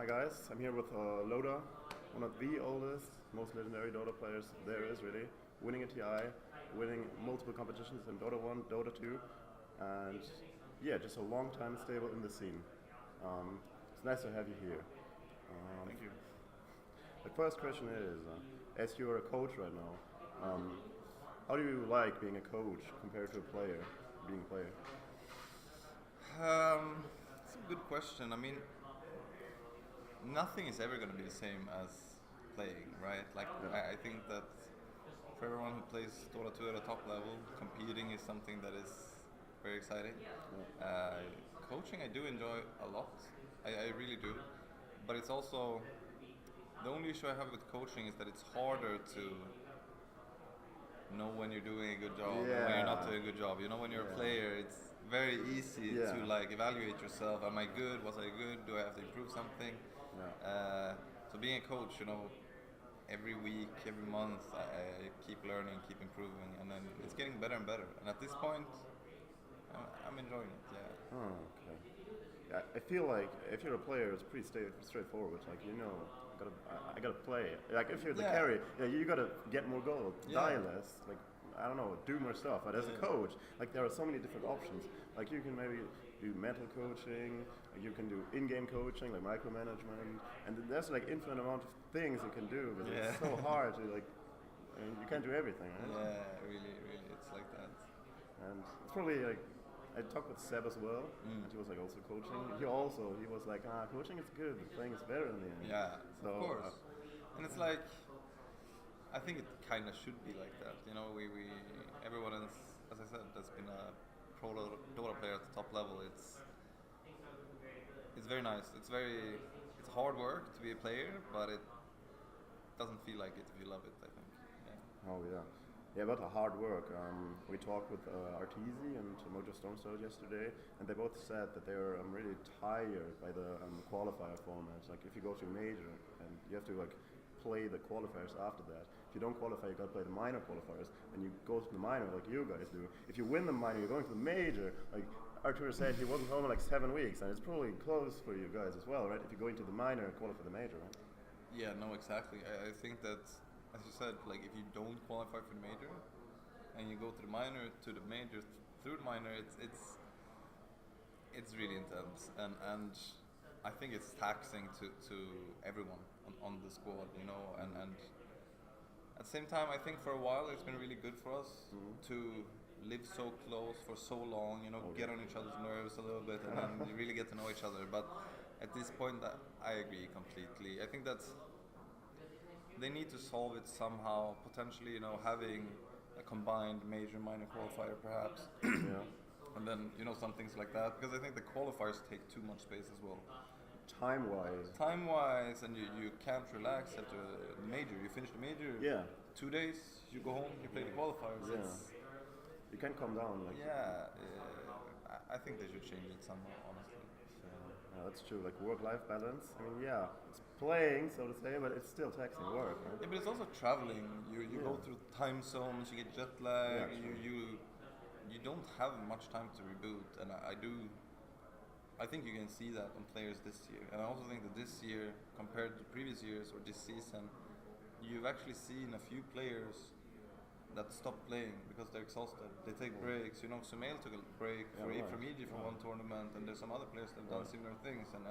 Hi guys, I'm here with Loda, one of the oldest, most legendary Dota players there is really, winning a TI, winning multiple competitions in Dota 1, Dota 2, and yeah, just a long time stable in the scene. It's nice to have you here. Thank you. The first question is, as you're a coach right now, how do you like being a coach compared to a player, being a player? It's a good question. I mean, nothing is ever going to be the same as playing, right? Like, Yeah. I think that for everyone who plays Dota 2 at a top level, competing is something that is very exciting. Uh, Coaching, I do enjoy a lot. I really do. But it's also, the only issue I have with coaching is that it's harder to know when you're doing a good job and when you're not Yeah. doing a good job. You know, when you're a Yeah. player, it's very easy Yeah. to like evaluate yourself. Am I good? Was I good? Do I have to improve something? Yeah. So being a coach, you know, every week, every month, I keep learning, keep improving, and then it's getting better and better. And at this point, I'm enjoying it. Yeah. Oh, okay. Yeah, I feel like if you're a player, it's pretty straightforward. Like I gotta play. Like if you're the Yeah. carry, yeah, you gotta get more gold, Yeah. die less. Like I don't know, do more stuff. But as a Yeah. coach, like there are so many different options. Like you can maybe do mental coaching. Like you can do in-game coaching, like micromanagement, and there's like infinite amount of things you can do. But Yeah. it's so hard to like, and you can't do everything, right? Yeah, really, really, it's like that. And it's probably like I talked with Seb as well, and he was like also coaching. He was like, coaching is good, playing is better in the end. Yeah, So of course. And it's like, I think it kind of should be like that. You know, we everyone is, as I said, that's been a pro Dota player at the top level. It's very nice. It's hard work to be a player, but it doesn't feel like it if you love it. I think. Yeah. oh yeah, yeah, about the hard work. We talked with Arteezy and Mojo Stone Stars yesterday, and they both said that they were really tired by the qualifier formats. Like if you go to a major and you have to like play the qualifiers after that. If you don't qualify, you got to play the minor qualifiers, and you go to the minor like you guys do. If you win the minor, you're going to the major. Like Artur said, he wasn't home in like 7 weeks, and it's probably close for you guys as well, right? If you go into the minor and qualify the major, right? Yeah. No, exactly. I think that, as you said, like if you don't qualify for the major, and you go to the minor, to the major, through the minor, it's really intense, and I think it's taxing to everyone on the squad, you know, and at the same time, I think for a while it's been really good for us to live so close for so long, you know, get on each other's nerves a little bit, and then you really get to know each other. But at this point, I agree completely. I think that's they need to solve it somehow. Potentially, you know, having a combined major minor qualifier, perhaps, Yeah. and then you know some things like that. Because I think the qualifiers take too much space as well. Time-wise, Time-wise, and you can't relax after the major. You finish the major. yeah, 2 days, you go home, you play the qualifiers. Yeah. It's, you can calm down. Like, yeah, I think they should change it somehow, honestly. yeah, that's true. Like work-life balance. I mean, yeah, it's playing, so to say, but it's still taxing work, right? Yeah, but it's also traveling. You go through time zones, you get jet lag, Yeah, sure. you don't have much time to reboot, and I think you can see that on players this year. And I also think that this year, compared to previous years or this season, you've actually seen a few players that stop playing because they're exhausted. They take breaks. You know, Sumail took a break from EG from one tournament, and there's some other players that have done similar things. And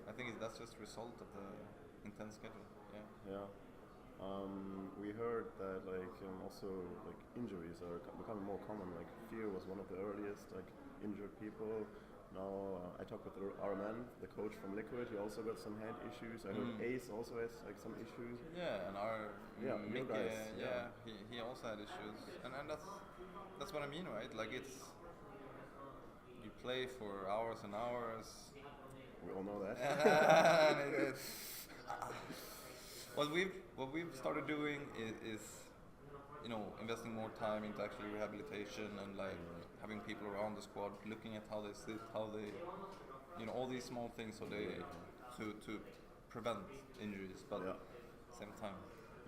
I think that's just a result of the intense schedule. Yeah. Yeah. We heard that also like injuries are becoming more common. Like Fear was one of the earliest like injured people. Now I talked with our man, the coach from Liquid. He also got some hand issues. I heard Ace also has like some issues. Yeah, and our Yeah, you Mick, guys, he also had issues, and that's what I mean, right? Like it's you play for hours and hours. We all know that. And it's what we've started doing is you know investing more time into actually rehabilitation and like having people around the squad looking at how they sit, how they you know all these small things so they to prevent injuries, but Yeah. at the same time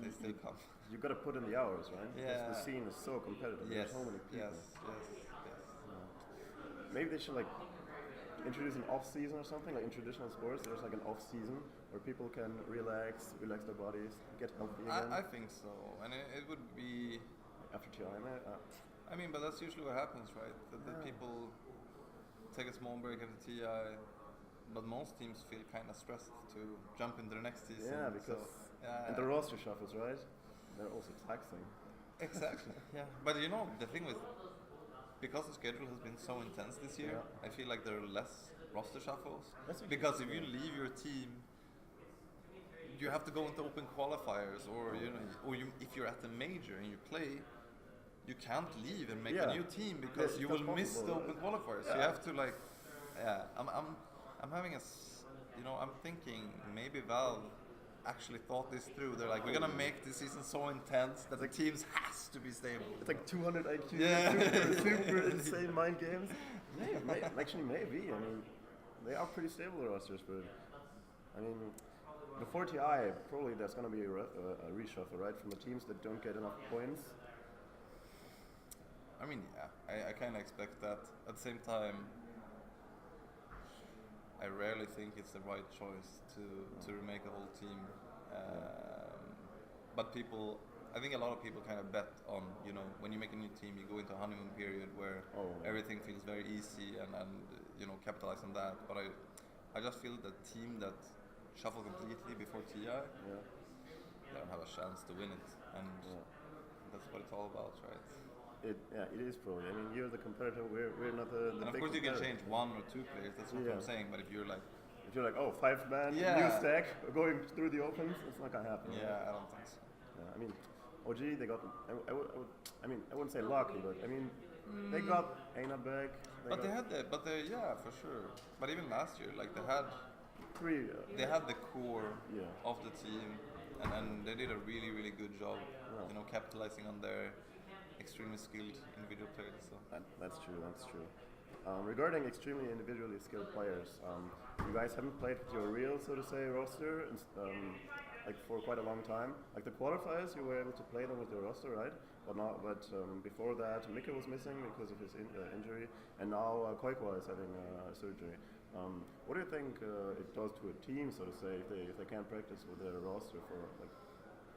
they still come. You got to put in the hours, right? Because Yeah. the scene is so competitive. Yes, There's so many people. yes. Maybe they should like introduce an off season or something? Like in traditional sports, there's like an off season where people can relax their bodies, get healthy again. I think so, and it would be after TI, I mean, but that's usually what happens, right? That people take a small break after TI, but most teams feel kind of stressed to jump into the next season. Yeah, because and the roster shuffles, right? They're also taxing. Exactly. Yeah, but you know the thing with because the schedule has been so intense this year, I feel like there are less roster shuffles. Because if you leave your team, you have to go into open qualifiers, or if you're at the major and you play, you can't leave and make a new team because you will miss the open qualifiers. So you have to I'm having I'm thinking maybe Valve actually thought this through. They're like, we're gonna make this season so intense that the teams has to be stable. It's like 200 IQ, super insane mind games. Actually, maybe. I mean, they are pretty stable, the rosters, but I mean, before TI, probably there's gonna be a reshuffle, right, from the teams that don't get enough points. I mean, yeah, I kind of expect that. At the same time, I rarely think it's the right choice to remake the whole team. But I think a lot of people kind of bet on, when you make a new team, you go into a honeymoon period where everything feels very easy and capitalize on that. But I just feel the team that shuffle completely before TI, they don't have a chance to win it, and that's what it's all about, right? It is probably. I mean, you're the competitor. We're not the and of big course, you can competitor. change 1 or 2 players. That's what I'm saying. But if you're like, 5-man new stack going through the opens, it's not gonna happen. Yeah, right? I don't think so. Yeah, I mean, OG they got. I wouldn't say lucky, but I mean, they got Aina back. Yeah, for sure. But even last year, like they had 3. They had the core of the team, and they did a really, really good job. Capitalizing on their extremely skilled individual players. So. That's true. Regarding extremely individually skilled players, you guys haven't played with your real, so to say, roster, like for quite a long time. Like the qualifiers, you were able to play them with your roster, right? But before that, Mika was missing because of his injury, and now Koikwa is having surgery. What do you think it does to a team, so to say, if they can't practice with their roster for like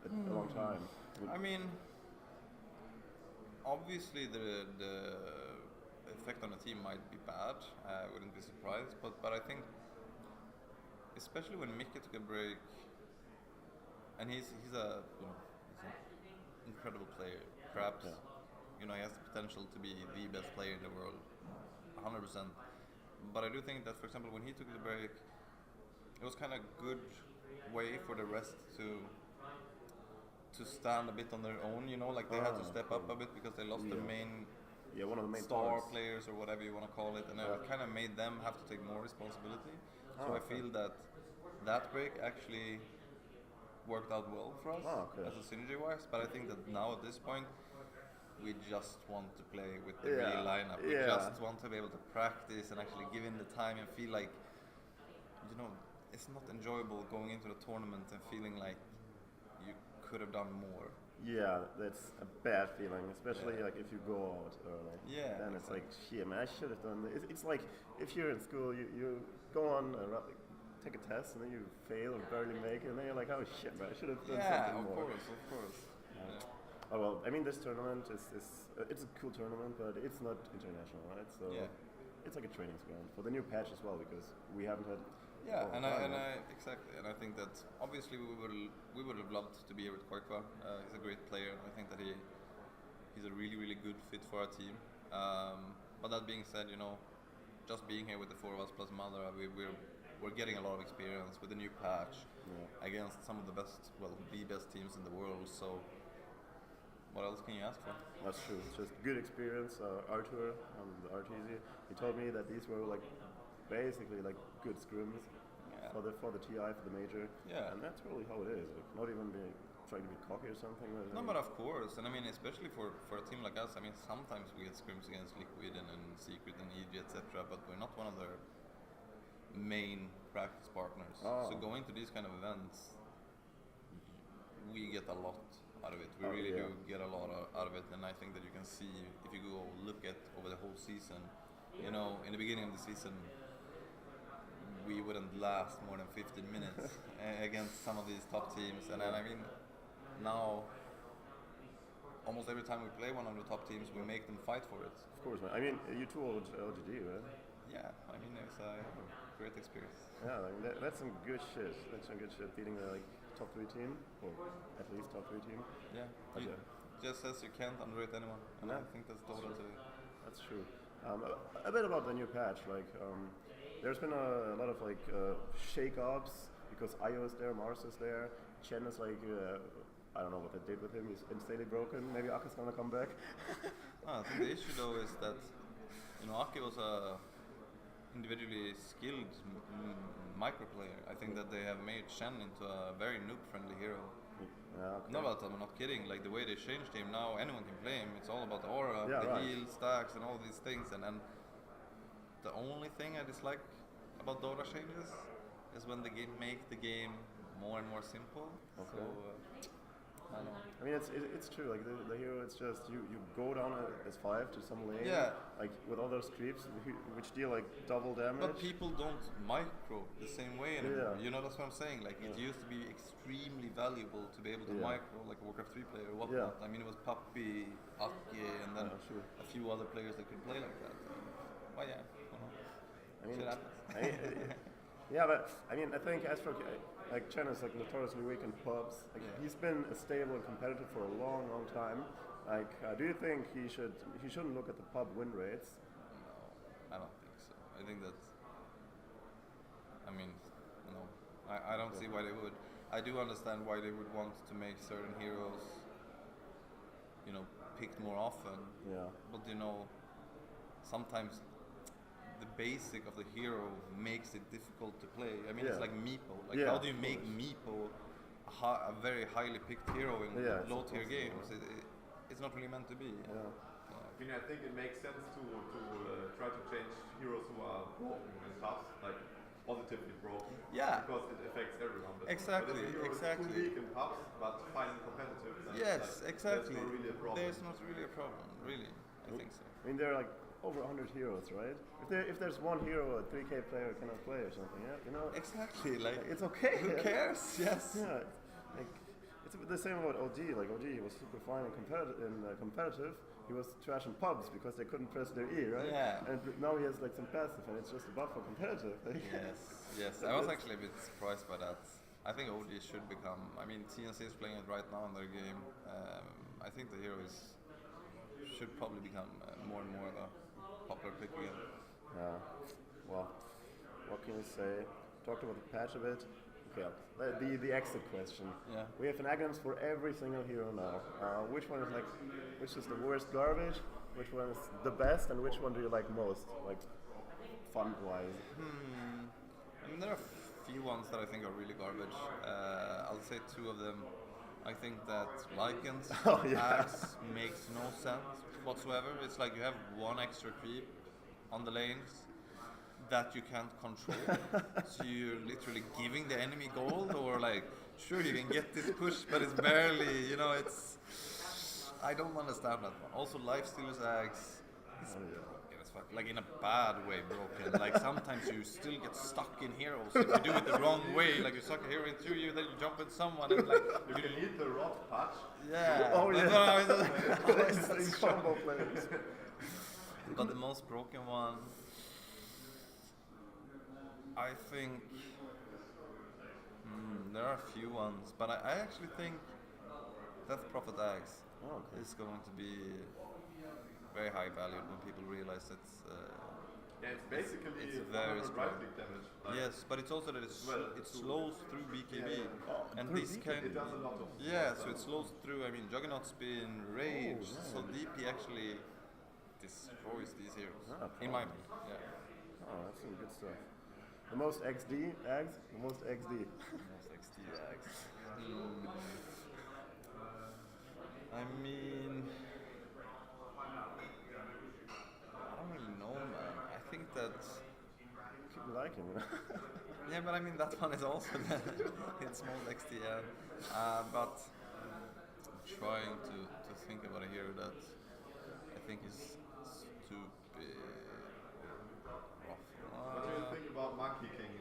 a long time? I mean, obviously the effect on a team might be bad. I wouldn't be surprised, but I think, especially when Mika took a break, and he's an incredible player. Perhaps he has the potential to be the best player in the world, 100%. But I do think that, for example, when he took the break, it was kind of good way for the rest to stand a bit on their own. Like they had to step up a bit because they lost the main. Yeah, one of the main star stars. players or whatever you want to call it, and it kind of made them have to take more responsibility. So I feel that break actually worked out well for us as a synergy-wise. But I think that now at this point, we just want to play with the real lineup. We just want to be able to practice and actually give in the time and feel like, it's not enjoyable going into the tournament and feeling like you could have done more. Yeah, that's a bad feeling, especially like if you go out early. Yeah. Then it's like, shit, man, I should have done this. It's like if you're in school, you go on, take a test, and then you fail or barely make it, and then you're like, oh shit, man, I should have done something more. Yeah, of course. Yeah. Oh well, I mean, this tournament is it's a cool tournament, but it's not international, right? So it's like a training ground for the new patch as well, because we haven't had. Yeah, exactly, and I think that obviously we would have loved to be here with Koikwa. He's a great player, and I think that he's a really, really good fit for our team. But that being said, just being here with the 4 of us plus Mother, we're getting a lot of experience with the new patch against some of the best teams in the world. So what else can you ask for? That's true. It's just good experience. Arthur, the RTZ, he told me that these were like basically like good scrims. For the TI, for the major, and that's really how it is. Like, not even trying to be cocky or something. No, but of course, and I mean, especially for a team like us. I mean, sometimes we get scrims against Liquid and Secret and EG, etc. But we're not one of their main practice partners. So going to these kind of events, we get a lot out of it. We really do get a lot out of it, and I think that you can see if you go look at over the whole season. In the beginning of the season, we wouldn't last more than 15 minutes against some of these top teams. And then I mean, now almost every time we play one of the top teams, we make them fight for it. Of course, man. I mean, you two are LGD, right? Yeah, I mean, it was a great experience. Yeah, I mean, that's some good shit. That's some good shit. Beating the top 3 team, or at least top 3 team. Yeah, just says you can't underrate anyone, and I think that's Dota today. That's true. A bit about the new patch. There's been a lot of shake-ups because Io is there, Mars is there. Chen is I don't know what they did with him. He's insanely broken. Maybe Aka's gonna come back. I think the issue though is that Aki was a individually skilled micro player. I think that they have made Shen into a very noob-friendly hero. Yeah, okay. No, but I'm not kidding. Like the way they changed him now, anyone can play him. It's all about the aura, heal, stacks, and all these things. And the only thing I dislike about Dota changes is when they make the game more and more simple. Okay. So I don't know. I mean, it's true. Like the hero, it's just you go down as 5 to some lane. Yeah. Like with all those creeps, which deal double damage. But people don't micro the same way anymore. Yeah. You know, that's what I'm saying. Like it used to be extremely valuable to be able to micro, like a Warcraft 3 player or whatnot. I mean, it was Puppy, Aki, and then a few other players that could play like that. Well, yeah. I mean, shit happens. yeah, but I mean, I think as for Chen is notoriously weak in pubs. He's been a stable and competitive for a long, long time. Do you think he shouldn't look at the pub win rates? No, I don't think so. I think that. I mean, no, I don't see why they would. I do understand why they would want to make certain heroes, picked more often. Yeah. But sometimes the basic of the hero makes it difficult to play. I mean, it's like Meepo. How do you make Meepo a very highly picked hero in low-tier games? It's not really meant to be. Yeah. I mean, I think it makes sense to try to change heroes who are broken in pubs, like positively broken. Yeah. Because it affects everyone. Exactly. But if a hero is too weak in pubs, but finding competitive, then exactly. There's not really a problem. There's not really a problem, really. I think so. I mean, there are over 100 heroes, right? If there's one hero a 3K player cannot play or something, Exactly, it's okay. Who cares? Yes. Yeah, it's the same about OG. Like OG was super fine and competitive. He was trash in pubs because they couldn't press their E, right? Yeah. And now he has some passive, and it's just a buff for competitive. Yes. I was actually a bit surprised by that. I think OG should become. I mean, TNC is playing it right now in their game. I think the hero should probably become more and more the popular pick again. Yeah. Well, what can we say? Talked about the patch a bit. Okay. The exit question. Yeah. We have enagons for every single hero now. Which one is which is the worst garbage? Which one is the best? And which one do you like most? Fun-wise. I mean, there are a few ones that I think are really garbage. I'll say 2 of them. I think that Lycan's axe makes no sense whatsoever. It's like you have 1 extra creep on the lanes that you can't control. So you're literally giving the enemy gold, or sure you can get this push, but it's barely, it's. I don't understand that one. Also, Lifestealer's axe is broken as fuck. In a bad way broken. Sometimes you still get stuck in heroes. If you do it the wrong way, you suck a hero into you, then you jump in someone and you can hit the rod patch. Yeah. Oh yeah. It's combo players. But the most broken one, I think there are a few ones, but I actually think Death Prophet Axe is going to be very high valued when people realize it's it's basically very right click damage. Yes, but it's also that it slows through BKB, and this can it does a lot of so it slows through. I mean, Juggernaut Spin, Rage, so DP actually destroys these heroes, in my opinion. Yeah. Oh, that's some good stuff. The most XD Ags? The most XD. Most XD Ags. I mean, I don't really know, man. I think that. People like him, Yeah, but I mean that one is also it's most XD, but I'm trying to think about a hero that I think is stupid. What do you think about Monkey King?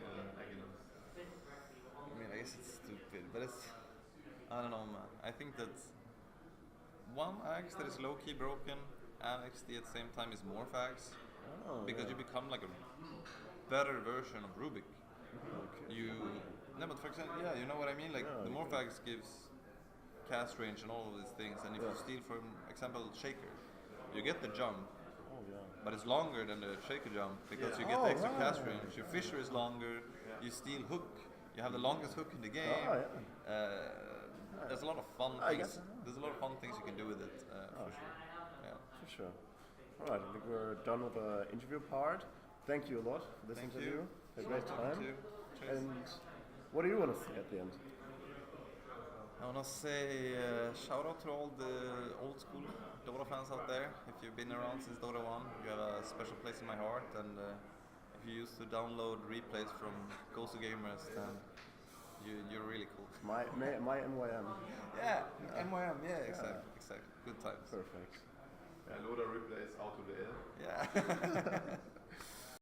good, but it's, I don't know, man. I think that one axe that is low-key broken and XD at the same time is Morph axe, because you become like a better version of Rubik. You, no, but for example, yeah, you know what I mean. Like the Morph axe gives cast range and all of these things, and if you steal, for example, Shaker, you get the jump, but it's longer than the Shaker jump because you get the extra cast range. Your Fisher is longer. You steal Hook. You have the longest hook in the game. There's a lot of fun things. There's a lot of fun things you can do with it. For sure. Yeah. For sure. All right, I think we're done with the interview part. Thank you a lot for this interview. A great time. And what do you want to say at the end? I want to say shout out to all the old school Dota fans out there. If you've been around since Dota 1, you have a special place in my heart. And if you used to download replays from Ghost Gamers, then you're really cool. My MYM. Yeah, MYM, yeah, exactly. Good times. Perfect. Loda replays out to the L. Yeah.